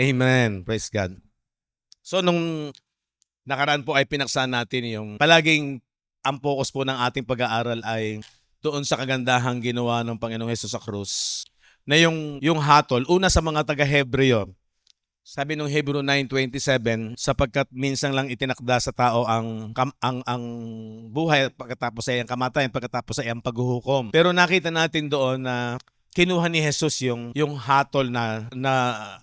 Amen. Praise God. So, nung nakaraan po ay pinaksa natin yung palaging ang focus po ng ating pag-aaral ay doon sa kagandahang ginawa ng Panginoong Hesus sa krus. Na yung hatol, una sa mga taga-Hebreo, sabi nung Hebrew 9:27, sapagkat minsan lang itinakda sa tao ang buhay, pagkatapos ay ang kamatayan, pagkatapos ay ang paghuhukom. Pero nakita natin doon na kinuha ni Jesus yung hatol na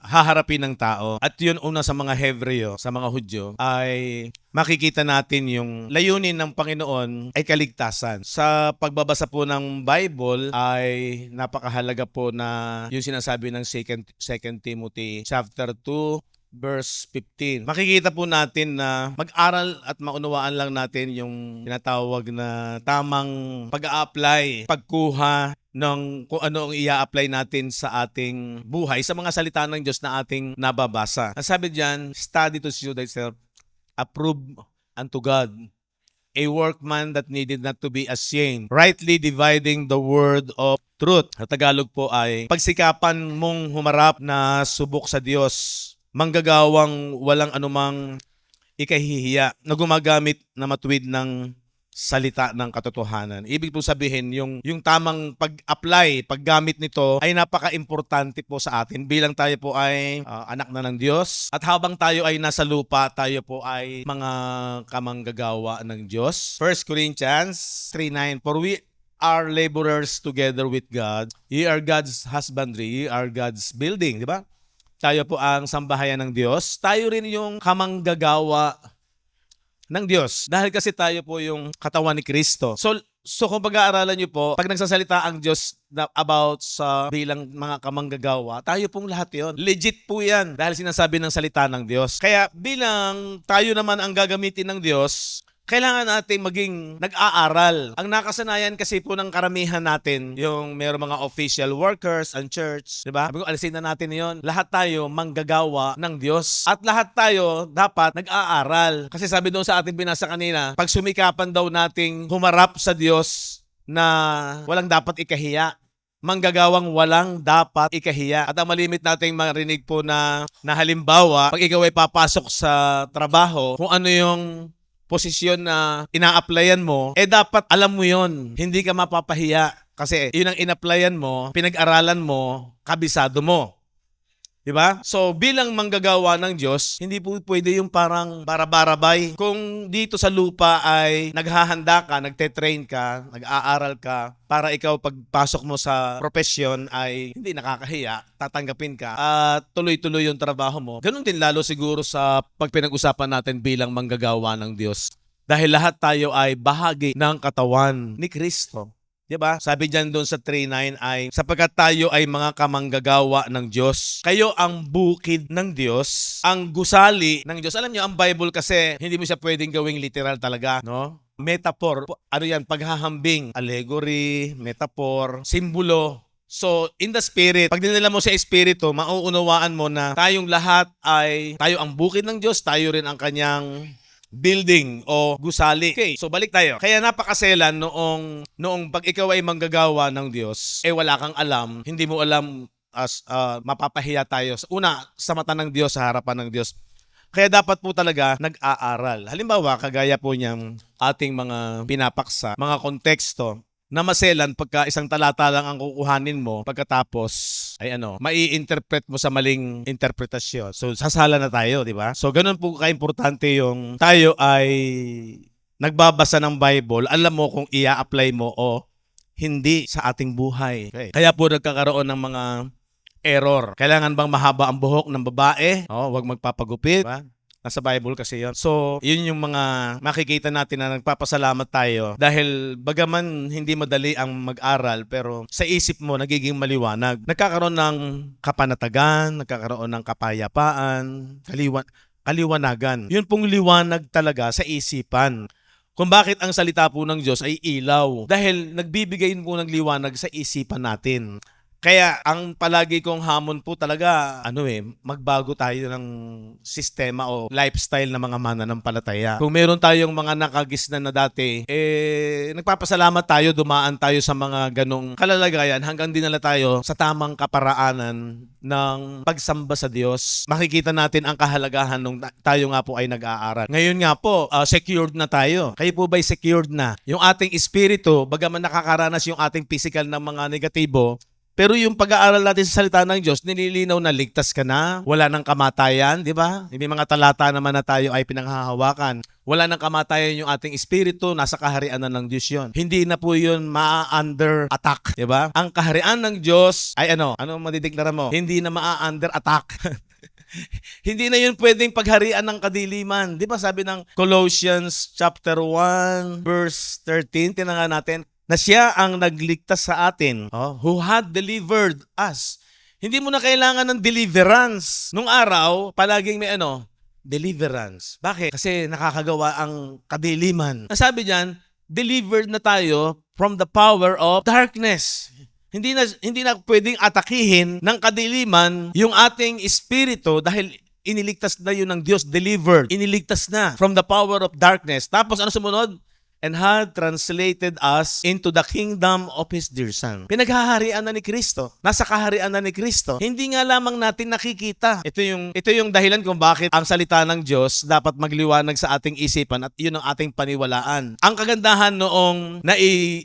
haharapin ng tao. At yun una sa mga Hebreo, sa mga Hudyo, ay makikita natin yung layunin ng Panginoon ay kaligtasan. Sa pagbabasa po ng Bible ay napakahalaga po na yung sinasabi ng 2 Timothy chapter 2 verse 15. Makikita po natin na mag-aral at maunawaan lang natin yung tinatawag na tamang pag-a-apply, pagkuha ng kung ano ang i-apply natin sa ating buhay, sa mga salita ng Diyos na ating nababasa. Ang sabi diyan, study to show thyself approved unto God, a workman that needed not to be ashamed, rightly dividing the word of truth. Sa Tagalog po ay, pagsikapan mong humarap na subok sa Diyos, manggagawang walang anumang ikahihiya, na gumagamit na matuwid ng salita ng katotohanan. Ibig po sabihin, yung tamang pag-apply, paggamit nito ay napaka-importante po sa atin bilang tayo po ay anak na ng Diyos. At habang tayo ay nasa lupa, tayo po ay mga kamanggagawa ng Diyos. 1 Corinthians 3:9, for we are laborers together with God. Ye are God's husbandry, ye are God's building. Di ba? Tayo po ang sambahayan ng Diyos. Tayo rin yung kamanggagawa ng Diyos. Dahil kasi tayo po yung katawan ni Kristo. So kung pag-aaralan nyo po, pag nagsasalita ang Diyos about sa bilang mga kamanggagawa, tayo pong lahat yon. Legit po yan dahil sinasabi ng salita ng Diyos. Kaya bilang tayo naman ang gagamitin ng Diyos, kailangan natin maging nag-aaral. Ang nakasanayan kasi po ng karamihan natin, yung mayroong mga official workers and church, di ba? Sabi ko, alisin na natin yon. Lahat tayo manggagawa ng Diyos. At lahat tayo dapat nag-aaral. Kasi sabi doon sa ating binasa kanina, pag sumikapan daw nating humarap sa Diyos na walang dapat ikahiya, manggagawang walang dapat ikahiya. At ang malimit nating marinig po na halimbawa, pag ikaw ay papasok sa trabaho, kung ano yung posisyon na ina-applyan mo, dapat alam mo yon. Hindi ka mapapahiya. Kasi yun ang in-applyan mo, pinag-aralan mo, kabisado mo. Diba? So, bilang manggagawa ng Diyos, hindi po pwede yung parang barabarabay. Kung dito sa lupa ay naghahanda ka, nagte-train ka, nag-aaral ka, para ikaw pagpasok mo sa profesyon ay hindi nakakahiya, tatanggapin ka, at tuloy-tuloy yung trabaho mo. Ganun din lalo siguro sa pagpinag-usapan natin bilang manggagawa ng Diyos. Dahil lahat tayo ay bahagi ng katawan ni Kristo. Diba? Sabi diyan doon sa 3:9 ay, sapagkat tayo ay mga kamanggagawa ng Diyos. Kayo ang bukid ng Diyos, ang gusali ng Diyos. Alam niyo, ang Bible kasi, hindi mo siya pwedeng gawing literal talaga, no? Metaphor, ano yan, paghahambing, allegory, metaphor, simbolo. So, in the spirit, pag dinala mo sa espiritu, mauunawaan mo na tayong lahat ay, tayo ang bukid ng Diyos, tayo rin ang kanyang building o gusali. Okay, so balik tayo. Kaya napakaselan noong pag ikaw ay manggagawa ng Diyos, wala kang alam, hindi mo alam as mapapahiya tayo. Una, sa mata ng Diyos, sa harapan ng Diyos. Kaya dapat po talaga nag-aaral. Halimbawa, kagaya po niyang ating mga pinapaksa, mga konteksto, na maselan pagka isang talata lang ang kukuhanin mo, pagkatapos ay mai-interpret mo sa maling interpretasyon. So, sasala na tayo, di ba? So, ganun po ka-importante yung tayo ay nagbabasa ng Bible, alam mo kung i-apply mo o hindi sa ating buhay. Okay. Kaya po nagkakaroon ng mga error. Kailangan bang mahaba ang buhok ng babae? Huwag magpapagupit. Diba? Nasa Bible kasi yun. So, yun yung mga makikita natin na nagpapasalamat tayo dahil bagaman hindi madali ang mag-aral pero sa isip mo nagiging maliwanag. Nagkakaroon ng kapanatagan, nagkakaroon ng kapayapaan, kaliwanagan. Yun pong liwanag talaga sa isipan. Kung bakit ang salita po ng Diyos ay ilaw. Dahil nagbibigay po ng liwanag sa isipan natin. Kaya ang palagi kong hamon po talaga, magbago tayo ng sistema o lifestyle ng mga mananampalataya. Kung meron tayong mga nakagisnan na dati, nagpapasalamat tayo, dumaan tayo sa mga ganong kalalagayan hanggang dinala tayo sa tamang kaparaanan ng pagsamba sa Diyos. Makikita natin ang kahalagahan nung tayo nga po ay nag-aaral. Ngayon nga po, secured na tayo. Kayo po ba'y secured na? Yung ating espiritu, bagaman nakakaranas yung ating physical ng mga negatibo, pero yung pag-aaral natin sa salita ng Diyos, nililinaw na ligtas ka na, wala nang kamatayan, di ba? May mga talata naman na tayo ay pinanghahawakan. Wala nang kamatayan yung ating espiritu, nasa kaharian na ng Diyos yun. Hindi na po yun ma-under attack, di ba? Ang kaharian ng Diyos ay ano madideklara mo? Hindi na ma-under attack. Hindi na yun pwedeng pagharian ng kadiliman. Di ba sabi ng Colossians chapter 1 verse 13, tinanga natin, na siya ang nagligtas sa atin, who had delivered us. Hindi mo na kailangan ng deliverance. Nung araw, palaging may deliverance. Bakit? Kasi nakakagawa ang kadiliman. Nasabi diyan, delivered na tayo from the power of darkness. Hindi na pwedeng atakihin ng kadiliman yung ating espiritu dahil iniligtas na yun ng Diyos, delivered. Iniligtas na from the power of darkness. Tapos ano sumunod? And had translated us into the kingdom of His dear Son. Pinaghaharian na ni Kristo. Nasa kaharian na ni Kristo. Hindi nga lamang natin nakikita. Ito yung dahilan kung bakit ang salita ng Diyos dapat magliwanag sa ating isipan at yun ang ating paniwalaan. Ang kagandahan noong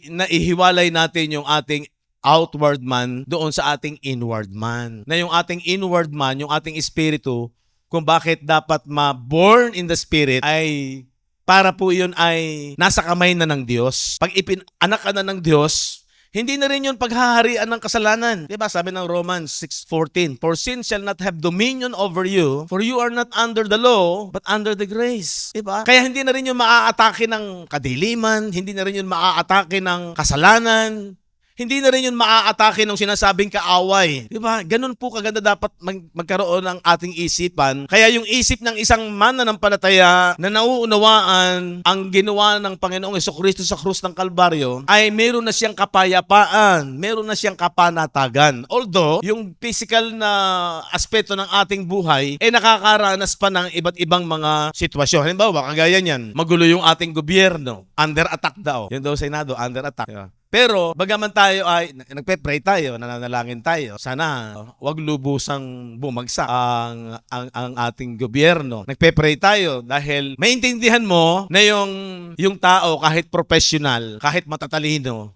naihiwalay natin yung ating outward man doon sa ating inward man. Na yung ating inward man, yung ating espiritu, kung bakit dapat ma-born in the Spirit ay para po yun ay nasa kamay na ng Diyos. Pag ipinanak ka na ng Diyos, hindi na rin yun paghaharian ng kasalanan. Diba? Sabi ng Romans 6:14, for sin shall not have dominion over you, for you are not under the law, but under the grace. Diba? Kaya hindi na rin yun maaatake ng kadiliman, hindi na rin yun maaatake ng kasalanan, hindi na rin yun maaatake ng sinasabing kaaway. Diba? Ganun po kaganda dapat magkaroon ng ating isipan. Kaya yung isip ng isang mananampalataya na nauunawaan ang ginawa ng Panginoong Jesucristo sa krus ng Kalbaryo ay meron na siyang kapayapaan, meron na siyang kapanatagan. Although, yung physical na aspeto ng ating buhay ay nakakaranas pa ng iba't ibang mga sitwasyon. Halimbawa, kagaya niyan, magulo yung ating gobyerno, under attack daw. Yun daw Senado, under attack. Diba? Pero, bagaman tayo ay nagpe-pray tayo, nananalangin tayo, sana wag lubusang bumagsak ang ating gobyerno. Nagpe-pray tayo dahil maintindihan mo na yung tao kahit professional, kahit matatalino,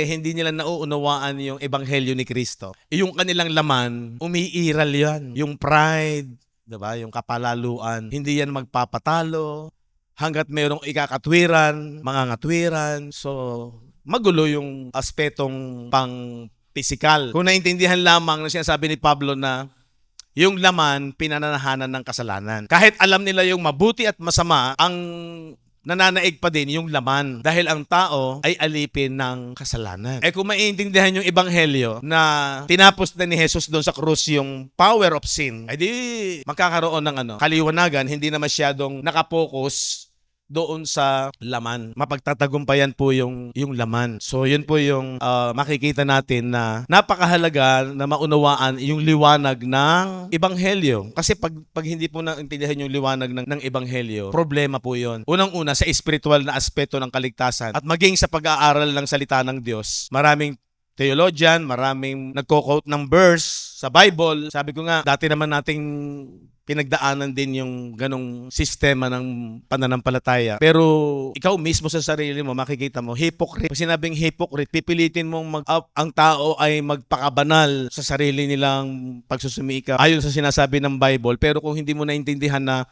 hindi nila nauunawaan yung ebanghelyo ni Kristo. Yung kanilang laman, umiiral yan. Yung pride, diba? Yung kapalaluan, hindi yan magpapatalo hanggat mayroong ikakatwiran, mga ngatwiran. So, magulo yung aspetong pang-pisikal. Kung naintindihan lamang na sinasabi ni Pablo na yung laman, pinananahanan ng kasalanan. Kahit alam nila yung mabuti at masama, ang nananaig pa din yung laman dahil ang tao ay alipin ng kasalanan. Kung maintindihan yung ebanghelyo na tinapos na ni Jesus doon sa krus yung power of sin, di magkakaroon ng kaliwanagan, hindi na masyadong nakapokus doon sa laman. Mapagtatagumpayan po yung laman. So, yun po yung makikita natin na napakahalaga na maunawaan yung liwanag ng ebanghelyo. Kasi pag hindi po naintindihan yung liwanag ng ebanghelyo, problema po yun. Unang-una, sa spiritual na aspeto ng kaligtasan at maging sa pag-aaral ng salita ng Diyos, maraming theologian, maraming nagko-quote ng verse sa Bible. Sabi ko nga, dati naman nating pinagdaanan din yung ganong sistema ng pananampalataya. Pero ikaw mismo sa sarili mo, makikita mo, hypocrite. Pag sinabing hypocrite, pipilitin mong ang tao ay magpakabanal sa sarili nilang pagsusumika ayon sa sinasabi ng Bible. Pero kung hindi mo naintindihan na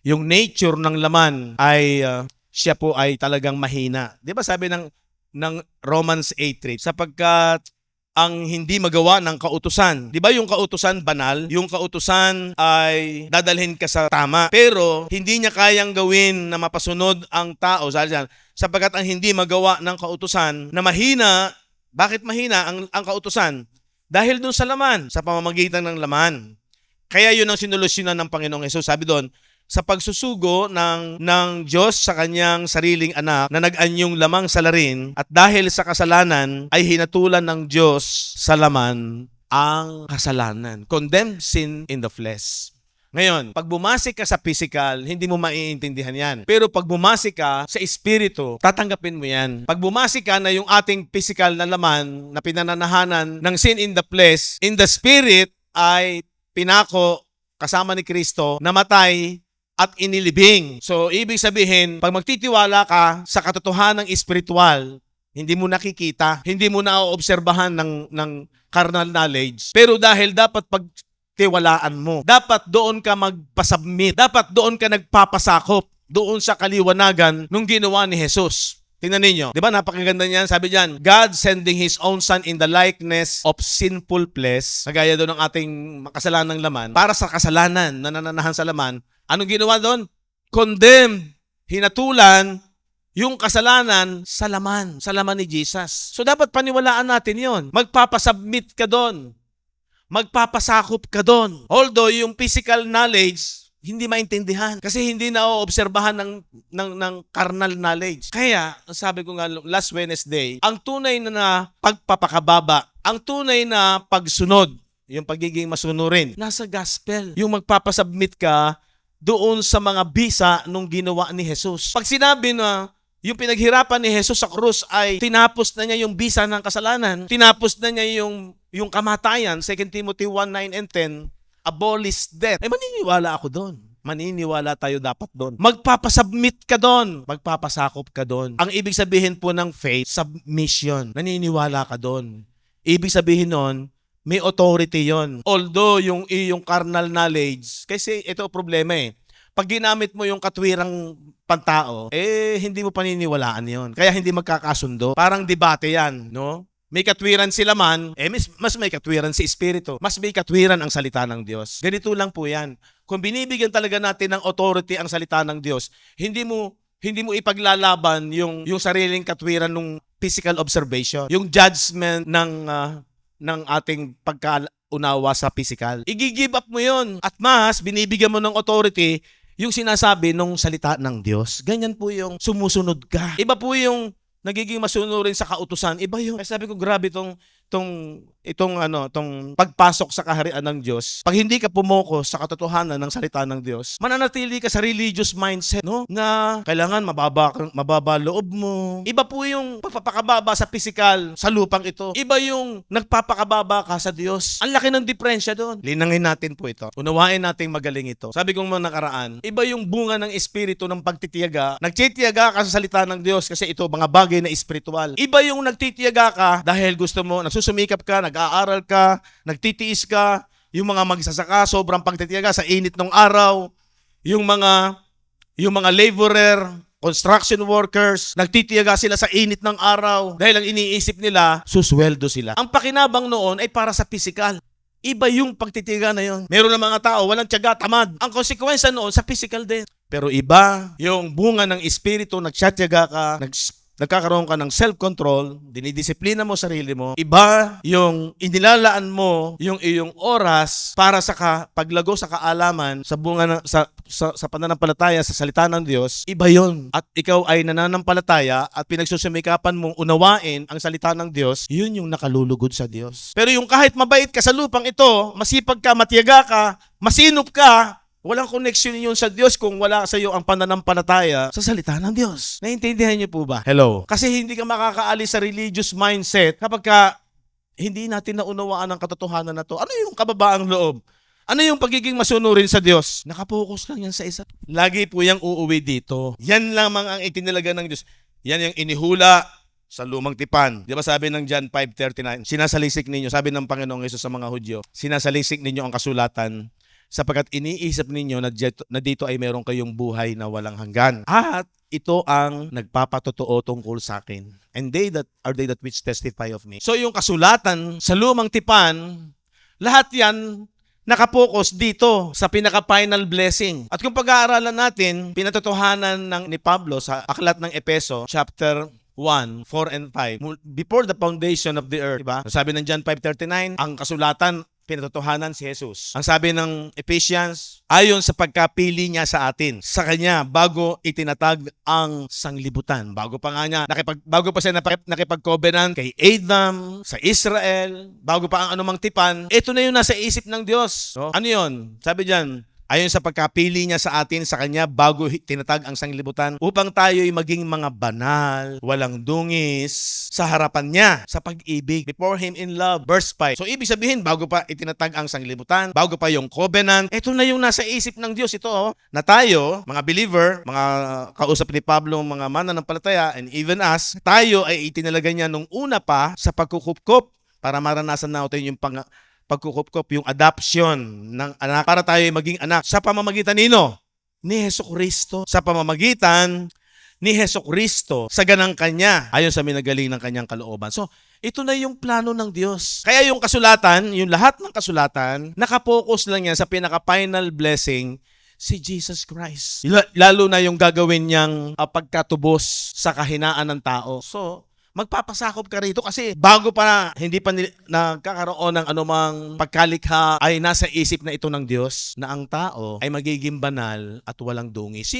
yung nature ng laman ay siya po ay talagang mahina. Di ba sabi ng Romans 8:3, sapagkat ang hindi magawa ng kautusan. Di ba yung kautusan banal? Yung kautusan ay dadalhin ka sa tama. Pero hindi niya kayang gawin na mapasunod ang tao. Sapagkat ang hindi magawa ng kautusan na mahina, bakit mahina ang kautusan? Dahil dun sa laman, sa pamamagitan ng laman. Kaya yun ang sinolusyonan ng Panginoong Hesus. Sabi doon, sa pagsusugo ng Diyos sa kanyang sariling anak na nag-anyong lamang sa larin at dahil sa kasalanan ay hinatulan ng Diyos sa laman ang kasalanan. Condemned sin in the flesh. Ngayon, pag bumasi ka sa physical, hindi mo maiintindihan yan. Pero pag bumasi ka sa espiritu, tatanggapin mo yan. Pag bumasi ka na yung ating physical na laman na pinananahanan ng sin in the flesh, in the spirit ay pinako kasama ni Kristo, namatay at inilibing. So, ibig sabihin, pag magtitiwala ka sa katotohanan ng espiritual, hindi mo nakikita, hindi mo na-oobserbahan ng carnal knowledge. Pero dahil dapat pagtiwalaan mo, dapat doon ka magpasubmit, dapat doon ka nagpapasakop doon sa kaliwanagan nung ginawa ni Jesus. Tingnan ninyo, di ba napakaganda niyan? Sabi diyan, God sending His own Son in the likeness of sinful flesh, kagaya doon ng ating makasalanang laman, para sa kasalanan na nananahan sa laman. Anong ginawa doon? Condemned, hinatulan yung kasalanan sa laman ni Jesus. So dapat paniwalaan natin yon. Magpapasubmit ka doon. Magpapasakop ka doon. Although yung physical knowledge, hindi maintindihan. Kasi hindi na-oobserbahan ng carnal knowledge. Kaya, sabi ko nga last Wednesday, ang tunay na pagpapakababa, ang tunay na pagsunod, yung pagiging masunurin, nasa gospel. Yung magpapasubmit ka doon sa mga bisa nung ginawa ni Jesus. Pag sinabi na yung pinaghirapan ni Jesus sa krus ay tinapos na niya yung bisa ng kasalanan, tinapos na niya yung kamatayan, 2 Timothy 1:9 and 10, abolish death. Maniniwala ako doon. Maniniwala tayo dapat doon. Magpapasubmit ka doon. Magpapasakop ka doon. Ang ibig sabihin po ng faith, submission. Naniniwala ka doon. Ibig sabihin nun, may authority yon. Although yung iyong carnal knowledge, kasi ito problema eh. Pag ginamit mo yung katwirang pantao, hindi mo paniniwalaan yon. Kaya hindi magkakasundo. Parang debate yan, no? May katwiran sila man, mas may katwiran si Espiritu. Mas may katwiran ang salita ng Diyos. Ganito lang po yan. Kung binibigyan talaga natin ng authority ang salita ng Diyos, hindi mo ipaglalaban yung sariling katwiran ng physical observation, yung judgment ng ating pagkaunawa sa physical. I-give up mo yun. At mas, binibigyan mo ng authority yung sinasabi ng salita ng Diyos. Ganyan po yung sumusunod ka. Iba po yung nagiging masunurin sa kautusan. Iba yung, sabi ko, grabe itong pagpasok sa kaharian ng Diyos. Pag hindi ka pumoko sa katotohanan ng salita ng Diyos, mananatili ka sa religious mindset, no? Na kailangan mababa loob mo. Iba po yung pagpapakababa sa physical, sa lupang ito. Iba yung nagpapakababa ka sa Diyos. Ang laki ng diferensya doon. Linangin natin po ito. Unawain natin magaling ito. Sabi kong mga nakaraan, iba yung bunga ng espiritu ng pagtitiyaga. Nagtitiyaga ka sa salita ng Diyos kasi ito mga bagay na espiritual. Iba yung nagtitiyaga ka dahil gusto mo, susumikap ka, nag-aaral ka, nagtitiis ka, yung mga magsasaka, sobrang pagtitiyaga sa init ng araw, yung mga laborer, construction workers, nagtitiyaga sila sa init ng araw dahil ang iniisip nila, susweldo sila. Ang pakinabang noon ay para sa physical. Iba yung pagtitiyaga na yun. Meron ng mga tao, walang tiyaga, tamad. Ang konsekwensya noon sa physical din. Pero iba, yung bunga ng espiritu, nagtitiyaga ka, nagkakaroon ka ng self-control, dinidisiplina mo sarili mo, iba yung inilalaan mo yung iyong oras para sa paglago sa kaalaman sa bunga sa pananampalataya sa salita ng Diyos, iba yon. At ikaw ay nananampalataya at pinagsusumikapan mong unawain ang salita ng Diyos, yun yung nakalulugod sa Diyos. Pero yung kahit mabait ka sa lupang ito, masipag ka, matiyaga ka, masinop ka, walang connection yun sa Diyos kung wala sa iyo ang pananampalataya sa salita ng Diyos. Naintindihan niyo po ba? Hello? Kasi hindi ka makakaalis sa religious mindset kapag hindi natin naunawaan ang katotohanan na to. Ano yung kababaang loob? Ano yung pagiging masunurin sa Diyos? Nakapokus lang yan sa isa. Lagi po yung uuwi dito. Yan lamang ang itinalaga ng Diyos. Yan yung inihula sa lumang tipan. Di ba sabi ng John 5:39, sinasalisik ninyo, sabi ng Panginoong Hesus sa mga Hudyo, sinasalisik ninyo ang kasulatan sapagkat iniisip ninyo na dito ay meron kayong buhay na walang hanggan. At ito ang nagpapatotoo tungkol sa akin. And they that which testify of me. So yung kasulatan sa lumang tipan, lahat yan nakapokus dito sa pinaka-final blessing. At kung pag-aaralan natin, pinatotohanan ni Pablo sa aklat ng Epeso, chapter 1, 4 and 5, before the foundation of the earth, diba? Sabi ng John 5:39, ang kasulatan pinatotohanan si Jesus. Ang sabi ng Ephesians, ayon sa pagkapili niya sa atin, sa Kanya, bago itinatag ang sanglibutan. Bago pa siya nakipag-covenant kay Adam, sa Israel, bago pa ang anumang tipan, ito na yung nasa isip ng Diyos. So, ano yun? Sabi diyan, ayon sa pagkapili niya sa atin, sa Kanya, bago tinatag ang sanglibutan, upang tayo'y maging mga banal, walang dungis, sa harapan niya, sa pag-ibig, before Him in love. Verse 5. So, ibig sabihin, bago pa itinatag ang sanglibutan, bago pa yung covenant, ito na yung nasa isip ng Diyos. Ito, na tayo, mga believer, mga kausap ni Pablo, mga mananampalataya, and even us, tayo ay itinalaga niya nung una pa sa pagkukupkop para maranasan natin yung pagkukupkop, yung adoption ng anak para tayo maging anak. Sa pamamagitan nino? Ni Hesukristo. Sa pamamagitan ni Hesukristo sa ganang Kanya, ayon sa minagaling ng Kanyang kalooban. So, ito na yung plano ng Diyos. Kaya yung kasulatan, yung lahat ng kasulatan, nakapokus lang yan sa pinaka-final blessing, si Jesus Christ. Lalo na yung gagawin niyang pagkatubos sa kahinaan ng tao. So, magpapasakop ka rito kasi bago pa hindi pa nagkakaroon ng anumang pagkalikha ay nasa isip na ito ng Diyos na ang tao ay magiging banal at walang dungis.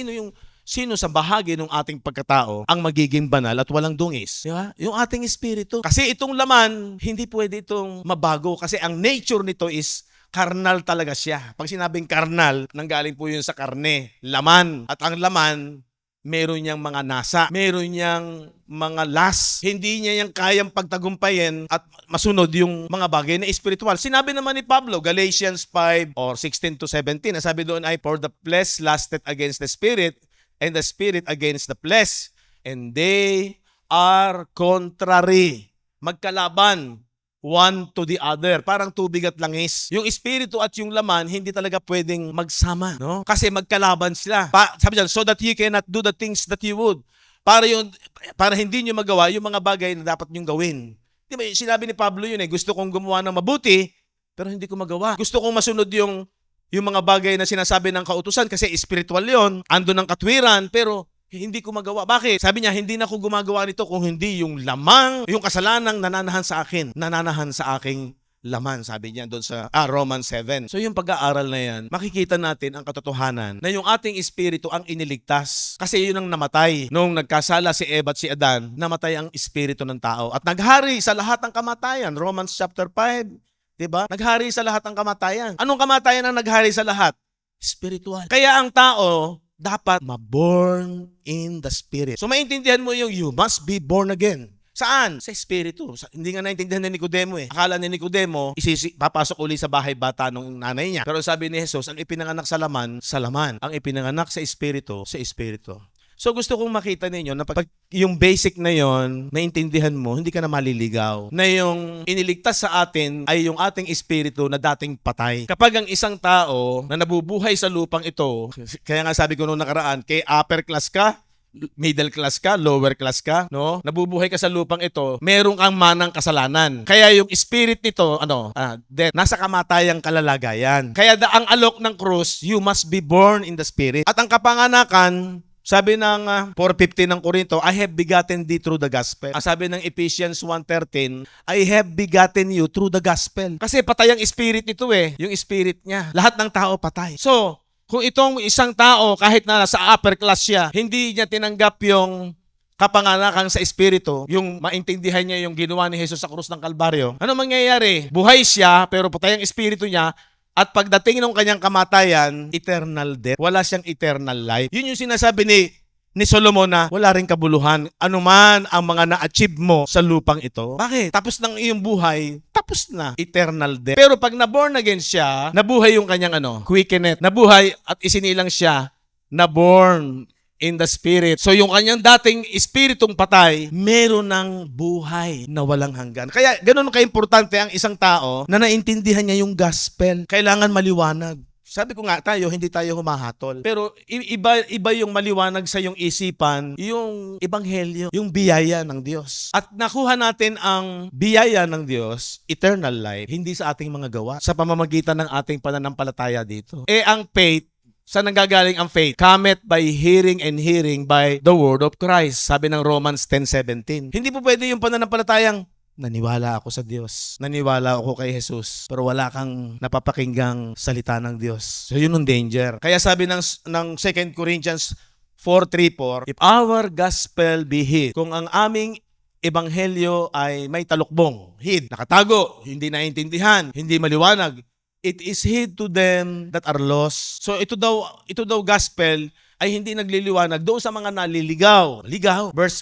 Sino sa bahagi ng ating pagkatao ang magiging banal at walang dungis? Di ba? Yung ating espiritu. Kasi itong laman, hindi pwede itong mabago kasi ang nature nito is karnal talaga siya. Pag sinabing karnal, nanggaling po yun sa karne, laman. At ang laman, meron niyang mga nasa, meron niyang mga las. Hindi niya yung kayang pagtagumpayin at masunod yung mga bagay na espiritual. Sinabi naman ni Pablo, Galatians 5 or 16 to 17, nasabi doon ay, for the flesh lusted against the spirit, and the spirit against the flesh, and they are contrary. Magkalaban. One to the other. Parang tubig at langis. Yung espiritu at yung laman, hindi talaga pwedeng magsama. No? Kasi magkalaban sila. Sabi dyan, so that you cannot do the things that you would. Para hindi nyo magawa yung mga bagay na dapat nyo gawin. Diba, sinabi ni Pablo yun gusto kong gumawa ng mabuti, pero hindi ko magawa. Gusto kong masunod yung mga bagay na sinasabi ng kautusan kasi espiritual yon, ando ng katwiran, pero hindi ko magawa. Bakit? Sabi niya, hindi na ako gumagawa nito kung hindi yung lamang, yung kasalanang nananahan sa aking laman, sabi niya doon sa Romans 7. So yung pag-aaral na yan, makikita natin ang katotohanan na yung ating espiritu ang iniligtas. Kasi yun ang namatay. Nung nagkasala si Eva at si Adan, namatay ang espiritu ng tao. At naghari sa lahat ng kamatayan. Romans chapter 5. Diba? Naghari sa lahat ng kamatayan. Anong kamatayan ang naghari sa lahat? Spiritual. Kaya ang tao dapat maborn in the Spirit. So maintindihan mo yung you must be born again. Saan? Sa Espiritu. Hindi nga naintindihan ni Nicodemo Akala ni Nicodemo, papasok uli sa bahay bata ng nanay niya. Pero sabi ni Jesus, ang ipinanganak sa laman. Ang ipinanganak sa Espiritu. So gusto kong makita ninyo na pag yung basic na yon, naintindihan mo, hindi ka na maliligaw. Na yung iniligtas sa atin ay yung ating espiritu na dating patay. Kapag ang isang tao na nabubuhay sa lupang ito, kaya nga sabi ko noong nakaraan, kay upper class ka, middle class ka, lower class ka, no? Nabubuhay ka sa lupang ito, meron kang manang kasalanan. Kaya yung spirit nito, death, nasa kamatayang kalalagayan. Kaya ang alok ng krus, you must be born in the Spirit. At ang kapanganakan, sabi ng 4:15 ng Korinto, I have begotten thee through the gospel. Ang sabi ng Ephesians 1:13, I have begotten you through the gospel. Kasi patay ang spirit nito yung spirit niya. Lahat ng tao patay. So, kung itong isang tao, kahit na sa upper class siya, hindi niya tinanggap yung kapanganakan sa espiritu, yung maintindihan niya yung ginawa ni Jesus sa krus ng Kalbaryo, ano mangyayari? Buhay siya, pero patay ang espiritu niya, at pagdating ng kanyang kamatayan, eternal death. Wala siyang eternal life. Yun yung sinasabi ni Solomon na wala ring kabuluhan. Ano man ang mga na-achieve mo sa lupang ito. Bakit? Tapos ng iyong buhay, tapos na. Eternal death. Pero pag na-born again siya, nabuhay yung kanyang quickened. Nabuhay at isinilang siya, na-born in the Spirit. So yung kanyang dating espiritong patay, meron ng buhay na walang hanggan. Kaya ganun ka-importante ang isang tao na naintindihan niya yung gospel. Kailangan maliwanag. Sabi ko nga hindi tayo humahatol. Pero iba yung maliwanag sa yung isipan, yung ebanghelyo, yung biyaya ng Diyos. At nakuha natin ang biyaya ng Diyos, eternal life, hindi sa ating mga gawa, sa pamamagitan ng ating pananampalataya dito. Ang faith, saan nanggagaling ang faith? Cometh by hearing, and hearing by the word of Christ. Sabi ng Romans 10:17. Hindi po pwede yung pananampalatayang naniwala ako sa Diyos. Naniwala ako kay Jesus. Pero wala kang napapakinggang salita ng Diyos. So yun ang danger. Kaya sabi ng 2 Corinthians 4:3-4, if our gospel be hid, kung ang aming ebanghelyo ay may talukbong, hid, nakatago, hindi naintindihan, hindi maliwanag, it is hid to them that are lost. So ito daw gospel ay hindi nagliliwanag doon sa mga naliligaw. Ligaw. Verse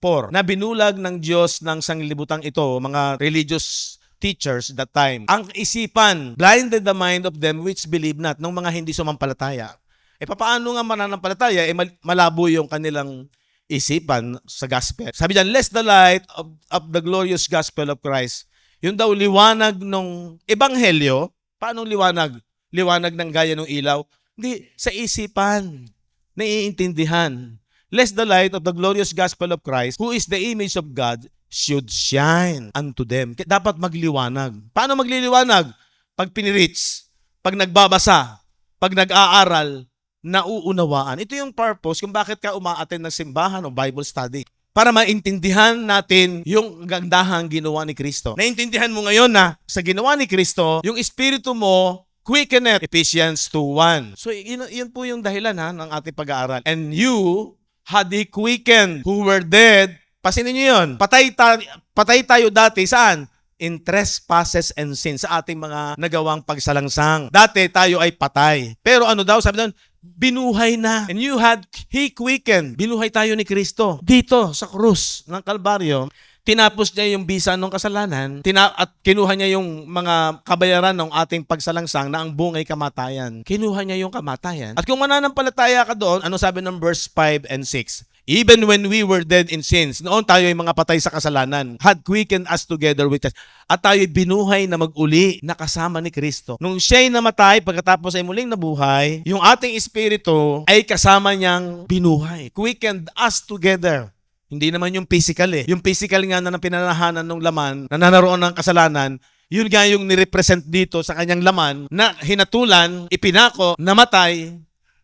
4, na binulag ng Diyos ng sanglibutang ito, mga religious teachers that time, ang isipan, blinded the mind of them which believe not, ng mga hindi sumampalataya. Paano nga mananampalataya? Malabo yung kanilang isipan sa gospel. Sabi diyan, lest the light of the glorious gospel of Christ, yung daw liwanag ng ebanghelyo. Paano liwanag? Liwanag ng gaya ng ilaw? Hindi, sa isipan, naiintindihan. Lest the light of the glorious gospel of Christ, who is the image of God, should shine unto them. Dapat magliwanag. Paano magliliwanag? Pag pinirits, pag nagbabasa, pag nag-aaral, nauunawaan. Ito yung purpose kung bakit ka umaattend ng simbahan o Bible study. Para maintindihan natin yung gandahang ginawa ni Kristo. Naintindihan mo ngayon na sa ginawa ni Kristo, yung espiritu mo, quickeneth. Ephesians 2:1. So yun po yung dahilan ng ating pag-aaral. And you had he quickened who were dead. Pasinin niyo yun. Patay tayo dati saan? In trespasses and sins, sa ating mga nagawang pagsalangsang. Dati tayo ay patay. Pero ano daw? Sabi doon, binuhay na. And you had he quickened. Binuhay tayo ni Kristo. Dito sa krus ng Kalbaryo, tinapos niya yung bisa ng kasalanan at kinuha niya yung mga kabayaran ng ating pagsalangsang na ang bungay kamatayan. Kinuha niya yung kamatayan. At kung mananampalataya ka doon, ano sabi ng verse 5 and 6? Even when we were dead in sins, noon tayo ay mga patay sa kasalanan, had quickened us together with us. At tayo ay binuhay na mag-uli na kasama ni Kristo. Nung siya'y namatay, pagkatapos ay muling nabuhay, yung ating espiritu ay kasama niyang binuhay. Quickened us together. Hindi naman yung physical Yung physical nga na pinanahanan ng laman, na naroon ng kasalanan, yun nga yung nirepresent dito sa kanyang laman na hinatulan, ipinako, namatay,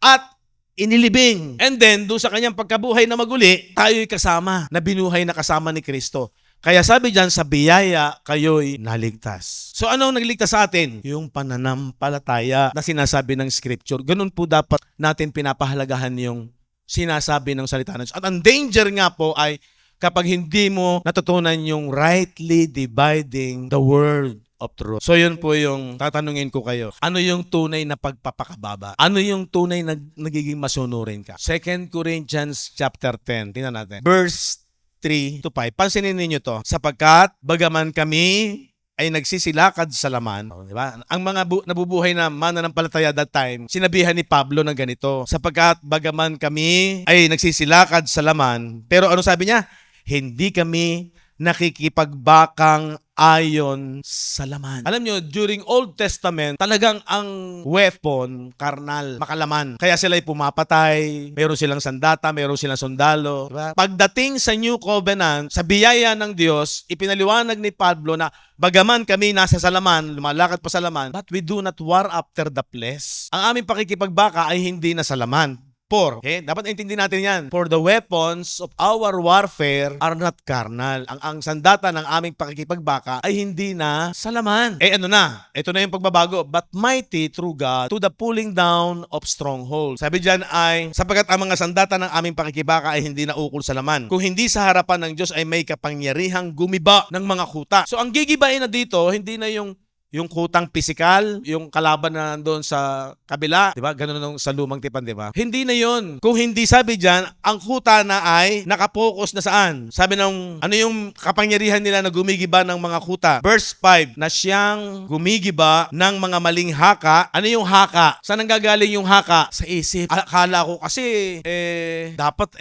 at inilibing. And then, doon sa kanyang pagkabuhay na maguli, tayo'y kasama, na binuhay na kasama ni Kristo. Kaya sabi dyan, sa biyaya, kayo'y naligtas. So ano ang nagligtas sa atin? Yung pananampalataya na sinasabi ng Scripture. Ganun po dapat natin pinapahalagahan yung sinasabi ng salita ng Diyos. At ang danger nga po ay kapag hindi mo natutunan yung rightly dividing the word of truth. So yun po yung tatanungin ko kayo. Ano yung tunay na pagpapakababa? Ano yung tunay na nagiging masunurin ka? 2 Corinthians chapter 10. Tingnan natin. Verse 3-5. Pansinin ninyo to. Sapagkat bagaman kami ay nagsisilakad sa laman. Diba? Ang mga nabubuhay na mananampalataya that time, sinabihan ni Pablo ng ganito. Sapagkat bagaman kami ay nagsisilakad sa laman, pero ano sabi niya? Hindi kami nakikipagbakang ayon sa laman. Alam nyo, during Old Testament, talagang ang weapon, karnal, makalaman. Kaya sila ay pumapatay, meron silang sandata, meron silang sundalo. Diba? Pagdating sa New Covenant, sa biyaya ng Diyos, ipinaliwanag ni Pablo na bagaman kami nasa salaman, lumalakad pa sa laman, but we do not war after the flesh. Ang aming pakikipagbaka ay hindi na sa laman. Okay? Dapat intindihin natin yan. For the weapons of our warfare are not carnal. Ang sandata ng aming pakikipagbaka ay hindi na sa laman. Ano na? Ito na yung pagbabago. But mighty through God to the pulling down of strongholds. Sabi dyan ay, sapagkat ang mga sandata ng aming pakikibaka ay hindi na ukol sa laman. Kung hindi sa harapan ng Diyos ay may kapangyarihang gumiba ng mga kuta. So ang gigibain na dito, hindi na yung kutang pisikal, yung kalaban na nandoon sa kabila, di ba? Ganun nung sa lumang tipan, di ba? Hindi na yon. Kung hindi, sabi dyan, ang kuta na ay nakapokus na saan? Sabi ng, ano yung kapangyarihan nila na gumigiba ng mga kuta? Verse 5, na siyang gumigiba ng mga maling haka. Ano yung haka? Saan nanggagaling yung haka? Sa isip. Akala ko kasi, dapat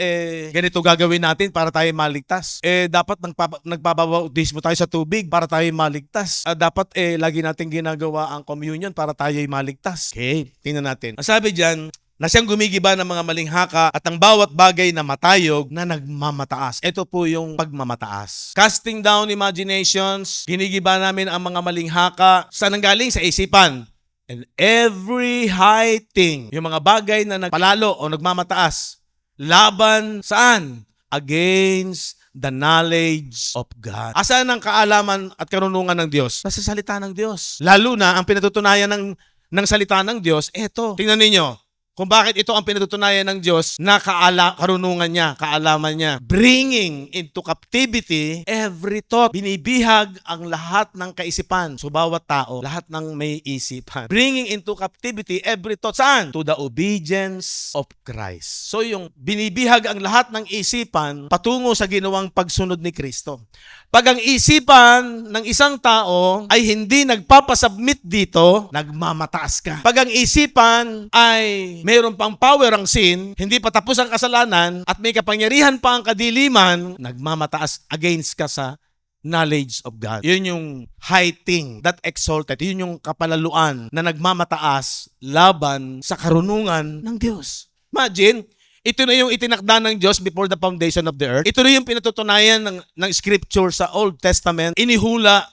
ganito gagawin natin para tayo maligtas. Dapat nagpapabautismo tayo sa tubig para tayo maligtas. Dapat lagi natin ginagawa ang communion para tayo'y maligtas. Okay, tingnan natin. Ang sabi diyan, na siyang gumigiba ng mga maling haka at ang bawat bagay na matayog na nagmamataas. Ito po yung pagmamataas. Casting down imaginations, ginigiba namin ang mga maling haka. Saan nanggaling? Sa isipan. And every high thing, yung mga bagay na nagpalalo o nagmamataas, laban saan? Against the knowledge of God. Asan ang kaalaman at karunungan ng Diyos? Nasa salita ng Diyos. Lalo na ang pinatutunayan ng salita ng Diyos, eto. Tingnan ninyo kung bakit ito ang pinatutunayan ng Diyos na karunungan niya, kaalaman niya. Bringing into captivity every thought. Binibihag ang lahat ng kaisipan. So bawat tao, lahat ng may isipan. Bringing into captivity every thought. Saan? To the obedience of Christ. So yung binibihag ang lahat ng isipan patungo sa ginawang pagsunod ni Kristo. Pag ang isipan ng isang tao ay hindi nagpapasubmit dito, nagmamataas ka. Pag ang isipan ay mayroon pang power ang sin, hindi pa tapos ang kasalanan, at may kapangyarihan pa ang kadiliman, nagmamataas against ka sa knowledge of God. Yun yung high thing that exalted. Yun yung kapalaluan na nagmamataas laban sa karunungan ng Diyos. Imagine, ito na yung itinakda ng Diyos before the foundation of the earth. Ito na yung pinatutunayan ng scripture sa Old Testament. Inihula,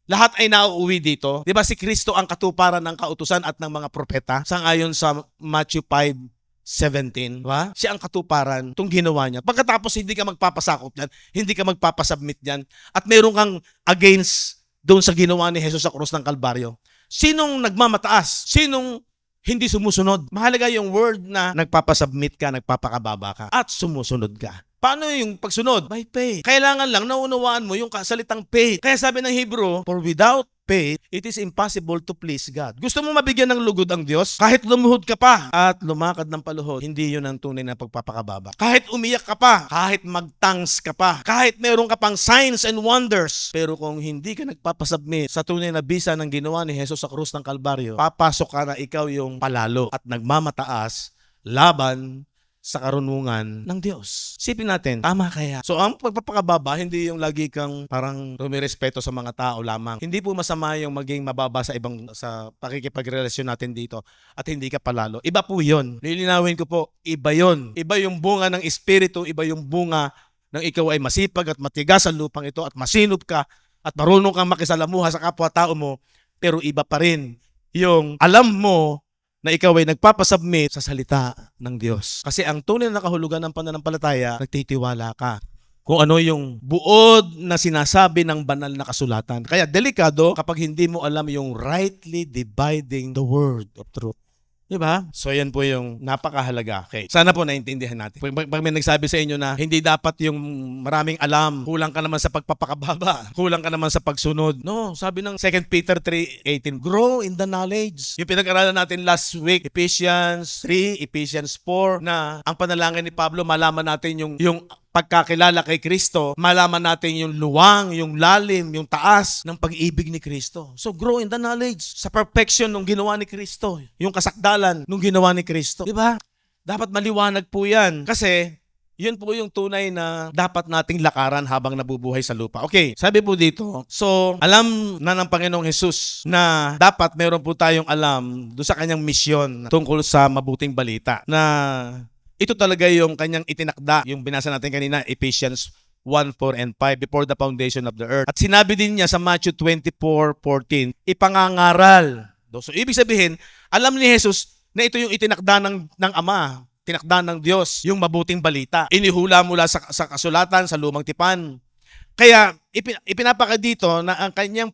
lahat ay nauuwi dito. Di ba si Kristo ang katuparan ng kautusan at ng mga propeta? Sangayon sa Matthew 5:17. Diba? Siya ang katuparan, itong ginawa niya. Pagkatapos hindi ka magpapasakop yan, hindi ka magpapasubmit yan, at meron kang against doon sa ginawa ni Jesus sa krus ng Kalbaryo. Sinong nagmamataas? Sinong hindi sumusunod? Mahalaga yung word na nagpapasubmit ka, nagpapakababa ka, at sumusunod ka. Paano yung pagsunod? By faith. Kailangan lang naunawaan mo yung salitang faith. Kaya sabi ng Hebrew, for without faith, it is impossible to please God. Gusto mo mabigyan ng lugod ang Diyos? Kahit lumuhod ka pa at lumakad ng paluhod, hindi yun ang tunay na pagpapakababa. Kahit umiyak ka pa, kahit magtangs ka pa, kahit meron ka pang signs and wonders, pero kung hindi ka nagpapasubmit sa tunay na bisa ng ginawa ni Jesus sa krus ng Kalbaryo, papasok ka na ikaw yung palalo at nagmamataas laban sa karunungan ng Diyos. Sipin natin, tama kaya? So ang pagpapakababa, hindi yung lagi kang parang rumirespeto sa mga tao lamang. Hindi po masama yung maging mababa sa pakikipagrelasyon natin dito at hindi ka palalo. Iba po yun. Lilinawin ko po, iba yun. Iba yung bunga ng Espiritu, iba yung bunga ng ikaw ay masipag at matigas sa lupang ito at masinop ka at marunong kang makisalamuha sa kapwa-tao mo, pero iba pa rin yung alam mo na ikaw ay nagpapasubmit sa salita ng Diyos. Kasi ang tunay na kahulugan ng pananampalataya, nagtitiwala ka kung ano yung buod na sinasabi ng banal na kasulatan. Kaya delikado kapag hindi mo alam yung rightly dividing the word of truth. Diba? So yan po yung napakahalaga. Okay. Sana po naintindihan natin. Pag may nagsabi sa inyo na hindi dapat yung maraming alam, kulang ka naman sa pagpapakababa, kulang ka naman sa pagsunod. No, sabi ng 2 Peter 3:18, grow in the knowledge. Yung pinag-aralan natin last week, Ephesians 3, Ephesians 4, na ang panalangin ni Pablo, malaman natin yung pagkakilala kay Kristo, malaman natin yung luwang, yung lalim, yung taas ng pag-ibig ni Kristo. So grow in the knowledge sa perfection nung ginawa ni Kristo, yung kasakdalan nung ginawa ni Kristo. Diba? Dapat maliwanag po yan. Kasi yun po yung tunay na dapat nating lakaran habang nabubuhay sa lupa. Okay, sabi po dito, so alam na ng Panginoong Jesus na dapat meron po tayong alam doon sa kanyang misyon tungkol sa mabuting balita na ito talaga yung kanyang itinakda, yung binasa natin kanina, Ephesians 1, 4, and 5, before the foundation of the earth. At sinabi din niya sa Matthew 24:14, ipangangaral. So, ibig sabihin, alam ni Jesus na ito yung itinakda ng Ama, tinakda ng Diyos, yung mabuting balita. Inihula mula sa kasulatan, sa lumang tipan. Kaya, ipinapaka dito na ang kanyang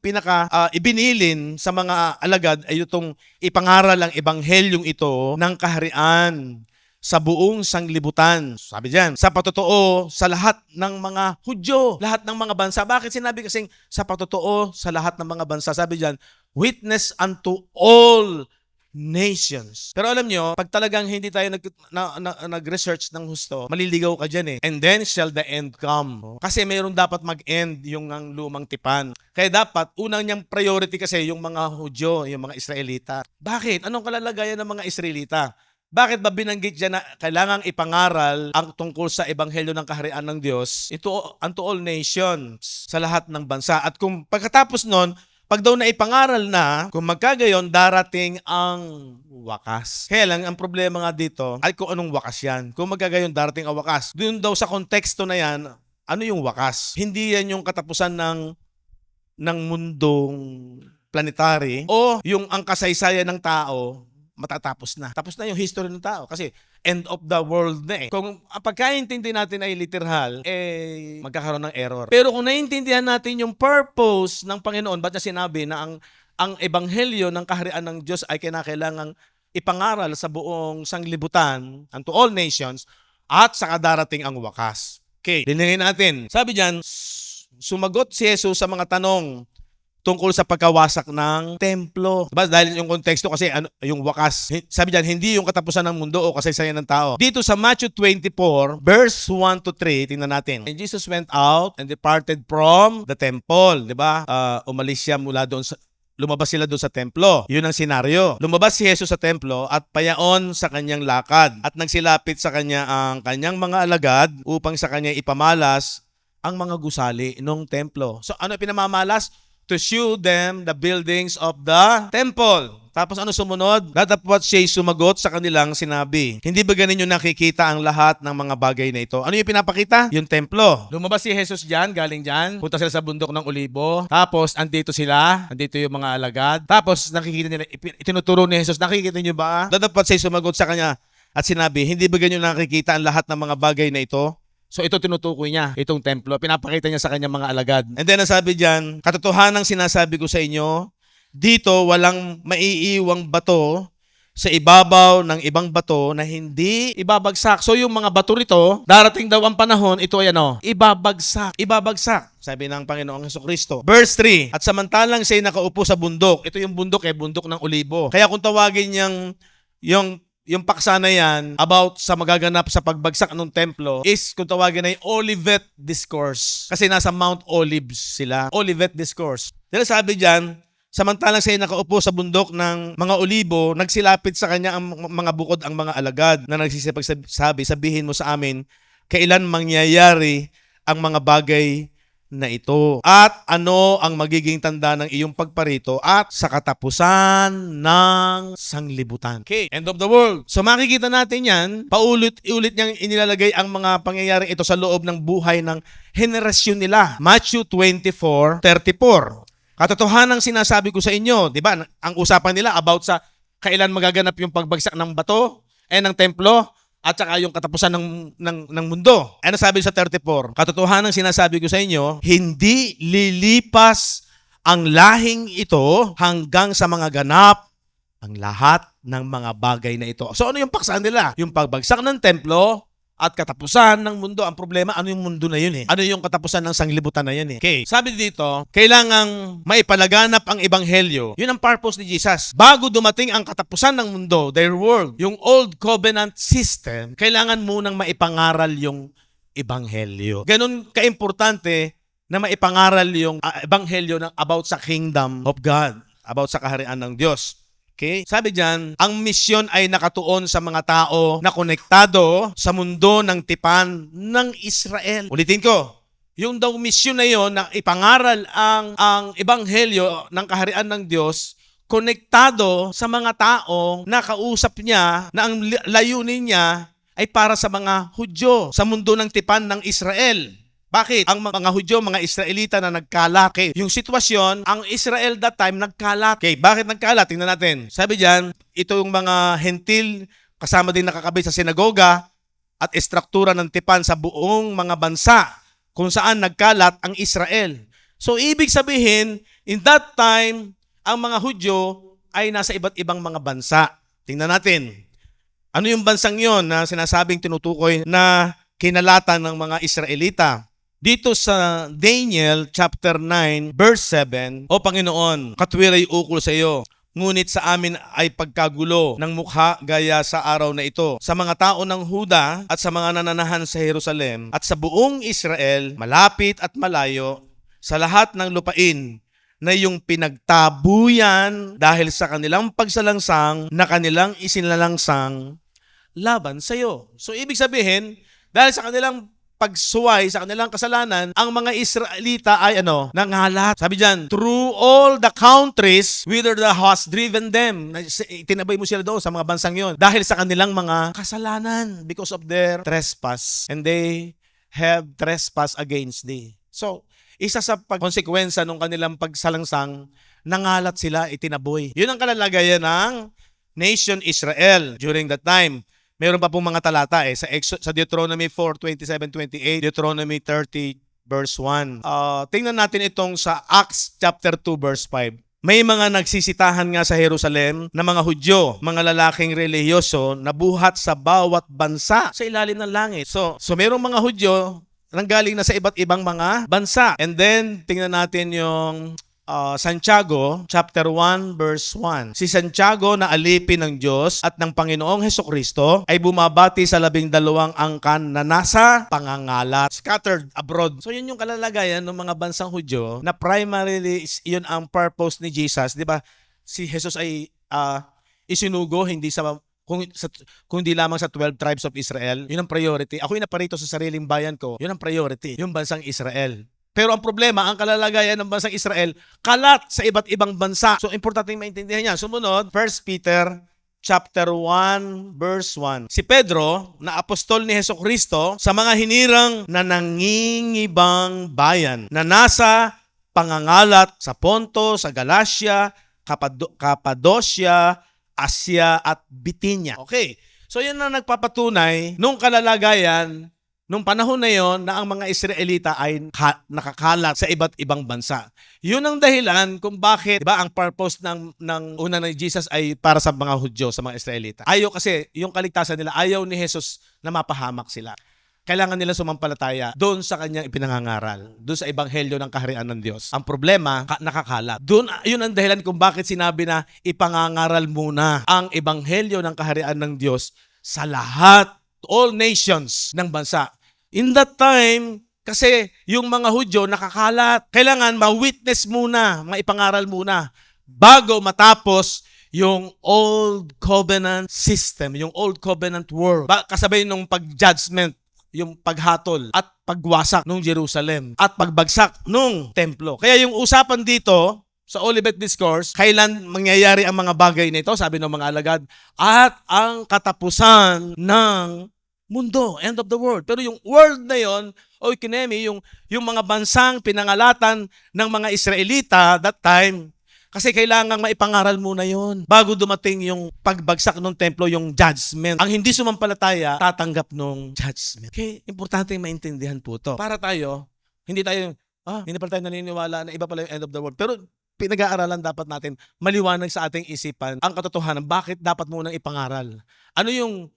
ibinilin sa mga alagad ay itong ipangaral ang ebanghelyong ito ng kaharian sa buong sanglibutan. Sabi diyan, sa patotoo sa lahat ng mga Hudyo, lahat ng mga bansa. Bakit sinabi kasing sa patotoo sa lahat ng mga bansa? Sabi diyan, witness unto all nations. Pero alam nyo, pag talagang hindi tayo nag-research ng husto, maliligaw ka dyan eh. And then shall the end come. Kasi mayroon dapat mag-end yung ang lumang tipan. Kaya dapat, unang niyang priority kasi yung mga Hudyo, yung mga Israelita. Bakit? Anong kalalagayan ng mga Israelita? Bakit ba binanggit dyan na kailangang ipangaral ang tungkol sa ebanghelyo ng kaharian ng Diyos unto all nations, sa lahat ng bansa? At kung pagkatapos nun, pag daw na ipangaral na, kung magkagayon, darating ang wakas. Kaya lang, ang problema nga dito ay kung anong wakas yan. Kung magkagayon, darating ang wakas. Doon daw sa konteksto na yan, ano yung wakas? Hindi yan yung katapusan ng mundong planetary o yung ang kasaysayan ng tao matatapos na. Tapos na yung history ng tao kasi end of the world na eh. Kung ang pagkaintindi natin ay literal, magkakaroon ng error. Pero kung naiintindihan natin yung purpose ng Panginoon, ba't niya sinabi na ang ebanghelyo ng kaharian ng Diyos ay kinakailangang ipangaral sa buong sanglibutan, unto all nations, at saka darating ang wakas. Okay, diningin natin. Sabi diyan, sumagot si Jesus sa mga tanong tungkol sa pagkawasak ng templo. Diba? Dahil yung konteksto kasi yung wakas. Sabi diyan, hindi yung katapusan ng mundo o kasaysayan ng tao. Dito sa Matthew 24, verse 1 to 3, tingnan natin. And Jesus went out and departed from the temple. Diba? Umalis siya mula doon lumabas sila doon sa templo. Yun ang senaryo. Lumabas si Jesus sa templo at payaon sa kanyang lakad. At nagsilapit sa kanya ang kanyang mga alagad upang sa kanya ipamalas ang mga gusali ng templo. So ano pinamamalas? To shew them the buildings of the temple. Tapos ano sumunod? Datapwat siya sumagot sa kanilang sinabi, hindi ba ganin nyo nakikita ang lahat ng mga bagay na ito? Ano yung pinapakita? Yung templo. Lumabas si Jesus dyan, galing dyan. Punta sila sa bundok ng Olibo. Tapos andito sila, andito yung mga alagad. Tapos nakikita nila, itinuturo ni Jesus, nakikita nyo ba? Datapwat siya sumagot sa kanya at sinabi, hindi ba ganyan nakikita ang lahat ng mga bagay na ito? So ito tinutukoy niya, itong templo. Pinapakita niya sa kanyang mga alagad. And then nasabi diyan, katotohanang sinasabi ko sa inyo, dito walang maiiwang bato sa ibabaw ng ibang bato na hindi ibabagsak. So yung mga bato rito, darating daw ang panahon, ito ay ibabagsak. Ibabagsak, sabi ng Panginoong Jesucristo. Verse 3, at samantalang siya'y nakaupo sa bundok. Ito yung bundok, bundok ng Olibo. Kaya kung tawagin niyang yung paksa na yan about sa magaganap sa pagbagsak ng templo is kung tawagin ay Olivet Discourse. Kasi nasa Mount Olives sila. Olivet Discourse. Dahil sabi dyan, samantalang siya nakaupo sa bundok ng mga olibo, nagsilapit sa kanya ang mga bukod ang mga alagad na nagsisipagsabi, sabihin mo sa amin, kailan mangyayari ang mga bagay na ito at ano ang magiging tanda ng iyong pagparito at sa katapusan ng sanglibutan. Okay, end of the world. So makikita natin yan, paulit-ulit niyang inilalagay ang mga pangyayaring ito sa loob ng buhay ng henerasyon nila. Matthew 24:34. Katotohanang sinasabi ko sa inyo, di ba? Ang usapan nila about sa kailan magaganap yung pagbagsak ng bato, ng templo, at saka yung katapusan ng mundo. Ano sabi sa 34? Katotohanan sinasabi ko sa inyo, hindi lilipas ang lahing ito hanggang sa mga ganap ang lahat ng mga bagay na ito. So ano yung paksa nila? Yung pagbagsak ng templo at katapusan ng mundo. Ang problema, ano yung mundo na yun eh? Ano yung katapusan ng sanglibutan na yun eh? Okay, sabi dito, kailangang maipalaganap ang ebanghelyo. Yun ang purpose ni Jesus. Bago dumating ang katapusan ng mundo, their world, yung old covenant system, kailangan munang maipangaral yung ebanghelyo. Ganun kaimportante na maipangaral yung ebanghelyo ng about sa kingdom of God, about sa kaharian ng Diyos. Okay? Sabi diyan, ang misyon ay nakatuon sa mga tao na konektado sa mundo ng tipan ng Israel. Ulitin ko, yung daw misyon na yon na ipangaral ang ebanghelyo ng kaharian ng Diyos, konektado sa mga tao na kausap niya na ang layunin niya ay para sa mga Hudyo sa mundo ng tipan ng Israel. Bakit? Ang mga Hudyo, mga Israelita na nagkalat. Okay. Yung sitwasyon, ang Israel that time nagkalat. Okay. Bakit nagkalat? Tingnan natin. Sabi diyan, ito yung mga hentil, kasama din nakakabit sa sinagoga at estruktura ng tipan sa buong mga bansa kung saan nagkalat ang Israel. So, ibig sabihin, in that time, ang mga Hudyo ay nasa iba't ibang mga bansa. Tingnan natin. Ano yung bansang yon na sinasabing tinutukoy na kinalatan ng mga Israelita? Dito sa Daniel chapter 9 verse 7, O Panginoon, katwiray ukol sa iyo, ngunit sa amin ay pagkagulo ng mukha gaya sa araw na ito. Sa mga tao ng Huda at sa mga nananahan sa Jerusalem at sa buong Israel, malapit at malayo, sa lahat ng lupain na yung pinagtabuyan dahil sa kanilang pagsalangsang na kanilang isinalangsang laban sa iyo. So ibig sabihin, dahil sa kanilang pagsuway sa kanilang kasalanan, ang mga Israelita ay nangalat. Sabi diyan, through all the countries whither thou hast driven them. Itinabay mo sila doon sa mga bansang yon dahil sa kanilang mga kasalanan because of their trespass. And they have trespass against thee. So, isa sa konsekwensya ng kanilang pagsalangsang, nangalat sila, itinaboy. Yun ang kalalagayan ng nation Israel during that time. Meron pa pong mga talata sa Deuteronomy 4:27-28, Deuteronomy 30 verse 1. Tingnan natin itong sa Acts chapter 2 verse 5. May mga nagsisitahan nga sa Jerusalem na mga Hudyo, mga lalaking relihiyoso na buhat sa bawat bansa sa ilalim ng langit. So merong mga Hudyo nanggaling na sa iba't ibang mga bansa. And then, tingnan natin yung Santiago, chapter 1, verse 1. Si Santiago na alipin ng Diyos at ng Panginoong Hesukristo ay bumabati sa 12 angkan na nasa pangangalat, scattered abroad. So yun yung kalalagayan ng mga bansang Hudyo na primarily yun ang purpose ni Jesus. Di ba? Si Jesus ay isinugo kung hindi lamang sa 12 tribes of Israel. Yun ang priority. Ako yung naparito sa sariling bayan ko. Yun ang priority. Yung bansang Israel. Pero ang problema, ang kalalagayan ng bansang Israel, kalat sa iba't ibang bansa. So, importante maintindihan yan. Sumunod, 1 Peter chapter 1, verse 1. Si Pedro, na apostol ni Hesukristo, sa mga hinirang na nangingibang bayan, na nasa pangangalat sa Ponto, sa Galacia, Cappadocia, Asia at Bithynia. Okay. So yan na nagpapatunay nung kalalagayan nung panahon na yon na ang mga Israelita ay nakakalat sa iba't ibang bansa. Yun ang dahilan kung bakit, diba, ang purpose ng una ni Jesus ay para sa mga Hudyo, sa mga Israelita. Ayaw kasi, yung kaligtasan nila, ayaw ni Jesus na mapahamak sila. Kailangan nila sumampalataya doon sa kanyang ipinangangaral, doon sa ebanghelyo ng kaharian ng Diyos. Ang problema, nakakalat. Doon, yun ang dahilan kung bakit sinabi na ipangangaral muna ang ebanghelyo ng kaharian ng Diyos sa lahat, all nations ng bansa. In that time, kasi yung mga Hudyo nakakalat. Kailangan ma-witness muna, maipangaral muna, bago matapos yung Old Covenant system, yung Old Covenant world. Kasabay nung pag-judgment, yung paghatol at pagwasak ng Jerusalem at pagbagsak ng templo. Kaya yung usapan dito sa Olivet Discourse, kailan mangyayari ang mga bagay nito, sabi ng mga alagad, at ang katapusan ng mundo, end of the world. Pero yung world na yon, oikonemi, yung mga bansang pinangalatan ng mga Israelita that time, kasi kailangang maipangaral muna yon bago dumating yung pagbagsak ng templo, yung judgment. Ang hindi sumampalataya, tatanggap ng judgment. Okay, importante maintindihan po to. Para tayo, hindi pala tayo naniniwala na iba pala yung end of the world. Pero pinag-aaralan dapat natin maliwanag sa ating isipan ang katotohanan. Bakit dapat munang ipangaral? Ano yung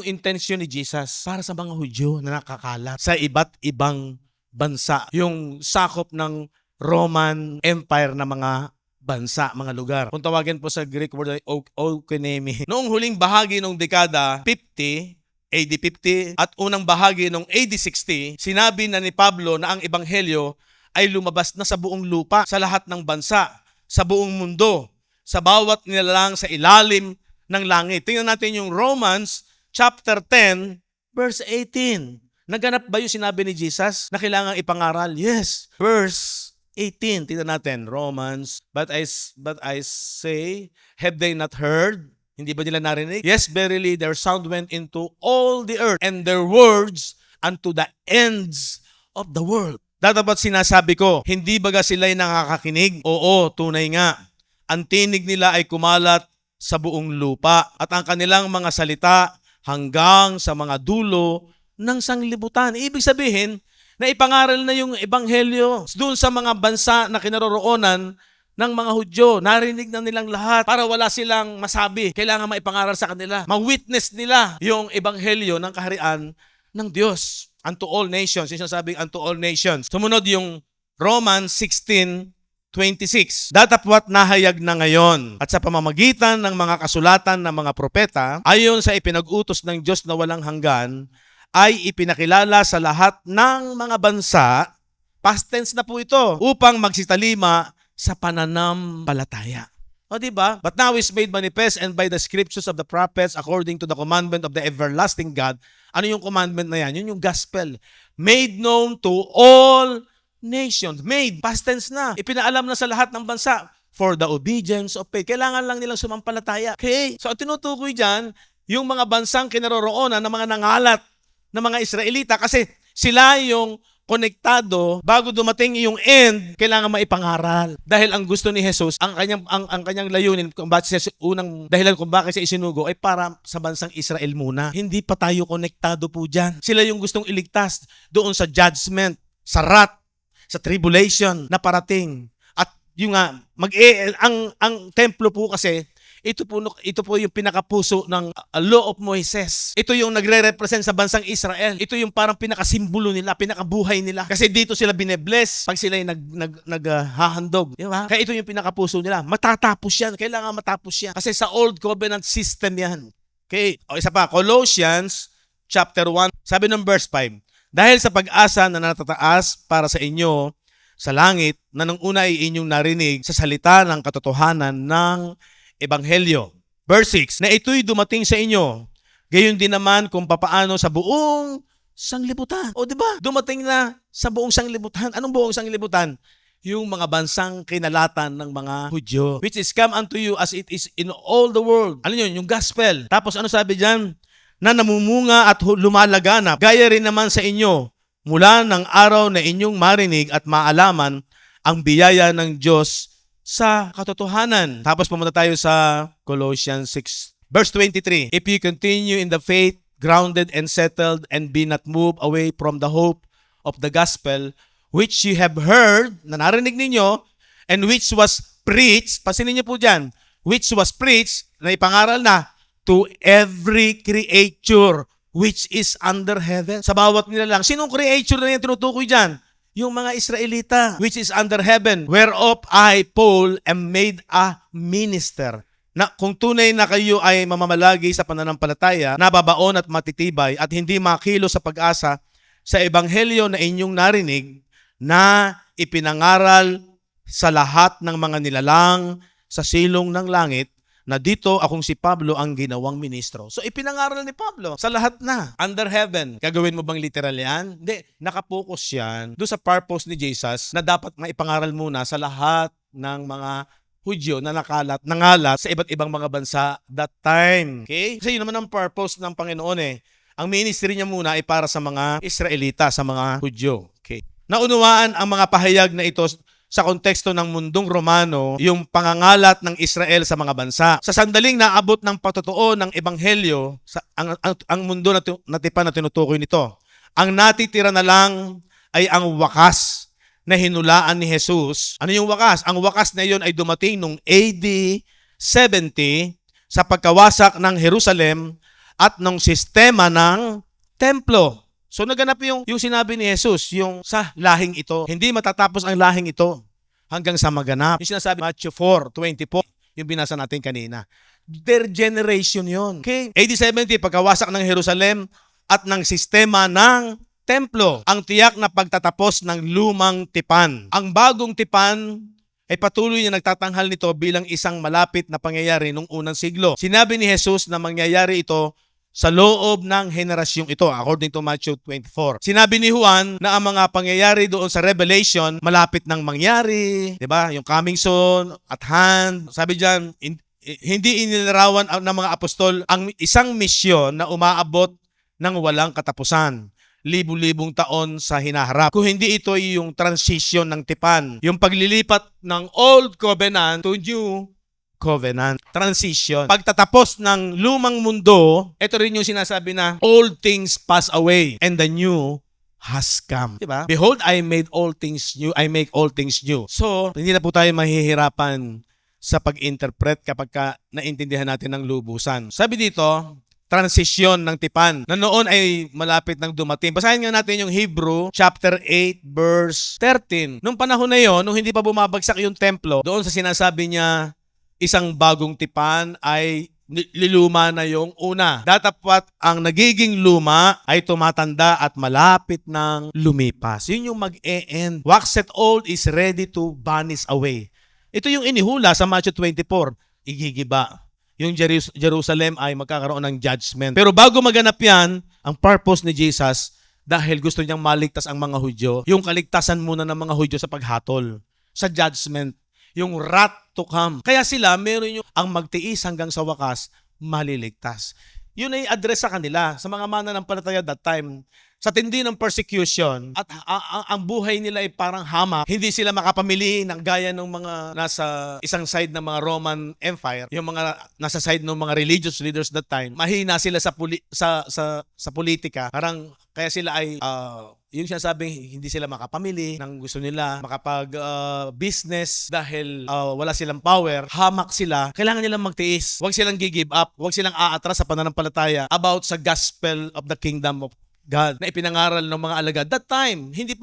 intention ni Jesus para sa mga Hudyo na nakakalat sa iba't ibang bansa? Yung sakop ng Roman Empire na mga bansa, mga lugar. Kung tawagin po sa Greek word ay oikonomy. Noong huling bahagi ng dekada 50, AD 50 at unang bahagi ng AD 60, sinabi na ni Pablo na ang ebanghelyo ay lumabas na sa buong lupa, sa lahat ng bansa, sa buong mundo, sa bawat nilalang sa ilalim ng langit. Tingnan natin yung Romans chapter 10, verse 18. Naganap ba yung sinabi ni Jesus na kailangang ipangaral? Yes. Verse 18, tingnan natin, Romans, but I say, have they not heard? Hindi ba nila narinig? Yes, verily, their sound went into all the earth, and their words unto the ends of the world. Dapat sinasabi ko, hindi baga sila'y nakakakinig? Oo, tunay nga. Ang tinig nila ay kumalat sa buong lupa, at ang kanilang mga salita hanggang sa mga dulo ng sanglibutan. Ibig sabihin, na ipangaral na yung ebanghelyo doon sa mga bansa na kinaroroonan ng mga Hudyo. Narinig na nilang lahat para wala silang masabi. Kailangan maipangaral sa kanila. Ma-witness nila yung ebanghelyo ng kaharian ng Diyos unto all nations. Yung sinasabing unto all nations. Sumunod yung Romans 16:26. Datapwat nahayag na ngayon at sa pamamagitan ng mga kasulatan ng mga propeta, ayon sa ipinag-utos ng Diyos na walang hanggan, ay ipinakilala sa lahat ng mga bansa, past tense na po ito, upang magsitalima sa pananampalataya. O diba? But now is made manifest and by the scriptures of the prophets according to the commandment of the everlasting God. Ano yung commandment na yan? Yun yung gospel. Made known to all nations. Made, past tense na. Ipinaalam na sa lahat ng bansa for the obedience of faith. Kailangan lang nilang sumampalataya. Okay? So, tinutukoy dyan, yung mga bansang kinaroroonan ng mga nangalat ng mga Israelita kasi sila yung konektado bago dumating yung end, kailangan maipangaral. Dahil ang gusto ni Jesus, ang kanyang layunin, kung bakit siya unang dahilan kung bakit siya isinugo ay para sa bansang Israel muna. Hindi pa tayo konektado po diyan. Sila yung gustong iligtas doon sa judgment, sa wrath, sa tribulation na parating. At yung nga ang templo po kasi ito po yung pinakapuso ng law of Moises. Ito yung nagre-represent sa bansang Israel. Ito yung parang pinakasimbolo nila, pinakabuhay nila. Kasi dito sila binebless pag sila naghahandog. Di ba? Kaya ito yung pinakapuso nila. Matatapos yan. Kailangan matapos yan. Kasi sa Old Covenant system yan. Okay. O isa pa, Colossians chapter 1, sabi ng verse 5, dahil sa pag-asa na natataas para sa inyo sa langit, na nung una ay inyong narinig sa salita ng katotohanan ng Ebanghelyo. Verse 6, na ito'y dumating sa inyo, gayon din naman kung papaano sa buong sanglibutan. O diba? Dumating na sa buong sanglibutan. Anong buong sanglibutan? Yung mga bansang kinalatan ng mga Hudyo, which is come unto you as it is in all the world. Ano yun? Yung gospel. Tapos ano sabi dyan? Na namumunga at lumalaganap, gaya rin naman sa inyo, mula ng araw na inyong marinig at maalaman ang biyaya ng Diyos sa katotohanan. Tapos pumunta tayo sa Colossians 6, verse 23. If you continue in the faith, grounded and settled, and be not moved away from the hope of the gospel, which you have heard, na narinig ninyo, and which was preached, pasinin niyo po dyan, which was preached, na ipangaral na, to every creature which is under heaven. Sa bawat nila lang. Sinong creature na yan tinutukoy dyan? Yung mga Israelita, which is under heaven, whereof I, Paul, am made a minister. Na kung tunay na kayo ay mamamalagi sa pananampalataya, nababaon at matitibay at hindi makilo sa pag-asa sa ebanghelyo na inyong narinig na ipinangaral sa lahat ng mga nilalang sa silong ng langit, na dito akong si Pablo ang ginawang ministro. So ipinangaral ni Pablo sa lahat na, under heaven. Gagawin mo bang literal yan? Hindi. Nakapokus yan doon sa purpose ni Jesus na dapat maipangaral muna sa lahat ng mga Hudyo na nangalat sa iba't ibang mga bansa that time. Okay? Kasi yun naman ang purpose ng Panginoon eh. Ang ministry niya muna ay para sa mga Israelita, sa mga Hudyo. Okay? Naunawaan ang mga pahayag na ito sa konteksto ng mundong Romano, yung pangangalat ng Israel sa mga bansa. Sa sandaling naabot ng patotoo ng Ebanghelyo, ang mundo na tipan na tinutukoy nito, ang natitira na lang ay ang wakas na hinulaan ni Jesus. Ano yung wakas? Ang wakas na yun ay dumating nung AD 70 sa pagkawasak ng Jerusalem at ng sistema ng templo. So naganap yung sinabi ni Jesus, yung sa lahing ito. Hindi matatapos ang lahing ito hanggang sa maganap. Yung sinasabi Matthew 4:24, yung binasa natin kanina. Their generation yon. Okay? AD 70, pagkawasak ng Jerusalem at ng sistema ng templo. Ang tiyak na pagtatapos ng lumang tipan. Ang bagong tipan ay patuloy na nagtatanghal nito bilang isang malapit na pangyayari noong unang siglo. Sinabi ni Jesus na mangyayari ito sa loob ng henerasyong ito, according to Matthew 24. Sinabi ni Juan na ang mga pangyayari doon sa Revelation, malapit nang mangyari, di ba? Yung coming soon, at hand. Sabi diyan, hindi inilarawan ng mga apostol ang isang misyon na umaabot ng walang katapusan. Libu-libong taon sa hinaharap. Kung hindi ito yung transition ng tipan, yung paglilipat ng Old Covenant to New Covenant. Transition. Pagtatapos ng lumang mundo, ito rin yung sinasabi na old things pass away and the new has come. Diba? Behold, I made all things new. I make all things new. So, hindi na po tayo mahihirapan sa pag-interpret kapag naintindihan natin ng lubusan. Sabi dito, transition ng tipan na noon ay malapit nang dumating. Basahin nga natin yung Hebrew chapter 8 verse 13. Nung panahon na yon, nung hindi pa bumabagsak yung templo, doon sa sinasabi niya, isang bagong tipan ay liluma na yung una. Datapwat ang nagiging luma ay tumatanda at malapit ng lumipas. Yun yung mag-e-end. Waxed old is ready to vanish away. Ito yung inihula sa Matthew 24. Igigiba. Yung Jerusalem ay magkakaroon ng judgment. Pero bago maganap yan, ang purpose ni Jesus, dahil gusto niyang maligtas ang mga Hudyo, yung kaligtasan muna ng mga Hudyo sa paghatol, sa judgment, yung wrath to come. Kaya sila, meron yung ang magtiis hanggang sa wakas, maliligtas. Yun ay address sa kanila, sa mga mananampalataya that time. sa tindi ng persecution at ang buhay nila ay parang hamak, hindi sila makapamili ng gaya ng mga nasa isang side ng mga Roman Empire, yung mga nasa side ng mga religious leaders that time, mahina sila sa politika. Parang kaya sila ay yung sinasabing hindi sila makapamili ng gusto nila, makapag-business dahil wala silang power, hamak sila, kailangan nilang magtiis. Huwag silang give up, huwag silang aatras sa pananampalataya about sa gospel of the kingdom of God na ipinangaral ng mga alagad. That time, hindi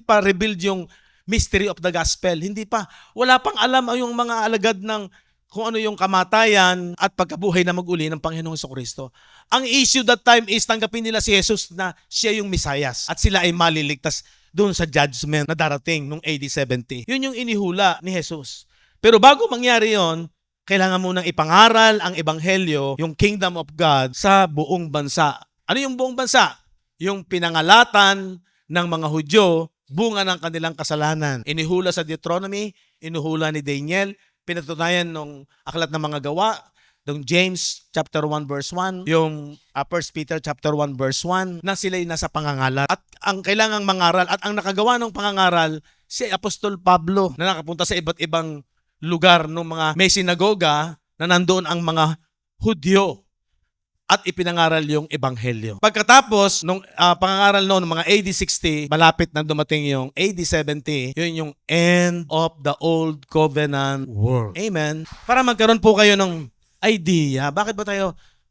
pa revealed yung mystery of the gospel. Hindi pa. Wala pang alam yung mga alagad ng kung ano yung kamatayan at pagkabuhay na mag-uli ng Panginoong Jesucristo. Ang issue that time is tanggapin nila si Jesus na siya yung Misayas at sila ay maliligtas doon sa judgment na darating nung AD 70. Yun yung inihula ni Jesus. Pero bago mangyari yon, kailangan munang ipangaral ang ebanghelyo, yung kingdom of God sa buong bansa. Ano yung buong bansa? Yung pinangalatan ng mga Hudyo, bunga ng kanilang kasalanan. Inihula sa Deuteronomy, inuhula ni Daniel, pinatunayan nung aklat ng mga gawa, yung James chapter 1 verse 1, yung 1 Peter chapter 1 verse 1, na sila'y nasa pangangaral. At ang kailangang mangaral at ang nakagawa ng pangangaral, si Apostol Pablo na nakapunta sa iba't ibang lugar ng mga may sinagoga na nandoon ang mga Hudyo at ipinangaral yung ebanghelyo. Pagkatapos nung pangangaral noon ng mga AD 60, malapit na dumating yung AD 70, yun yung end of the old covenant world. Amen. Para magkaroon po kayo ng idea, bakit ba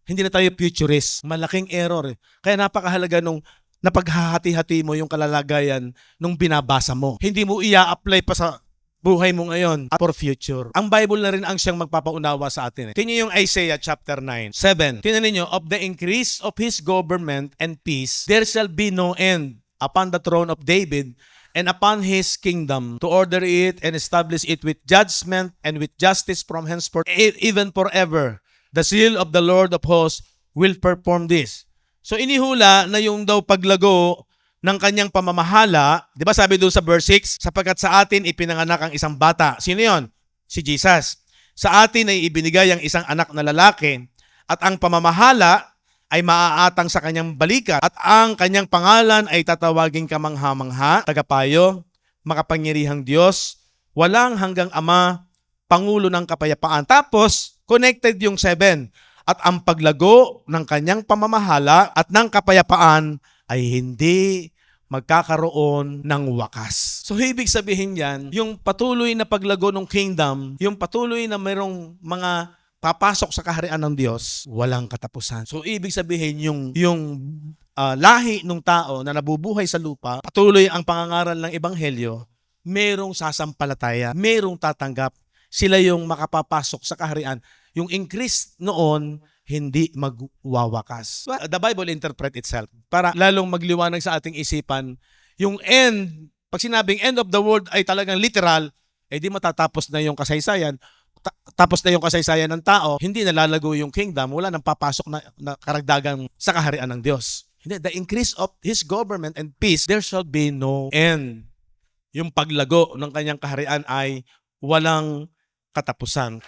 hindi na tayo futurist? Malaking error. Kaya napakahalaga nung napaghahati-hati mo yung kalalagayan nung binabasa mo. Hindi mo i-apply pa sa buhay mo ngayon at for future. Ang Bible na rin ang siyang magpapaunawa sa atin. Tingnan yung Isaiah chapter 9:7. Tingnan ninyo, of the increase of His government and peace, there shall be no end upon the throne of David and upon His kingdom, to order it and establish it with judgment and with justice from henceforth, even forever. The seal of the Lord of hosts will perform this. So inihula na yung daw paglago ng kanyang pamamahala, di ba sabi doon sa verse 6, sapagkat sa atin ipinanganak ang isang bata. Sino yon? Si Jesus. Sa atin ay ibinigay ang isang anak na lalaki at ang pamamahala ay maaatang sa kanyang balikat at ang kanyang pangalan ay tatawaging kamangha-mangha, tagapayo, makapangyarihang Diyos, walang hanggang Ama, Pangulo ng kapayapaan. Tapos, connected yung 7. At ang paglago ng kanyang pamamahala at ng kapayapaan ay hindi magkakaroon ng wakas. So, ibig sabihin yan, yung patuloy na paglago ng kingdom, yung patuloy na mayroong mga papasok sa kaharian ng Diyos, walang katapusan. So, ibig sabihin, yung lahi ng tao na nabubuhay sa lupa, patuloy ang pangangaral ng ebanghelyo, mayroong sasampalataya, mayroong tatanggap, sila yung makapapasok sa kaharian. Yung increase noon, hindi magwawakas. The Bible interpret itself para lalong magliwanag sa ating isipan. Yung end, pag sinabing end of the world ay talagang literal, di matatapos na yung kasaysayan. Tapos na yung kasaysayan ng tao, hindi nalalago yung kingdom, wala nang papasok na karagdagan sa kaharian ng Diyos. Hindi, the increase of His government and peace, there shall be no end. Yung paglago ng kanyang kaharian ay walang katapusan.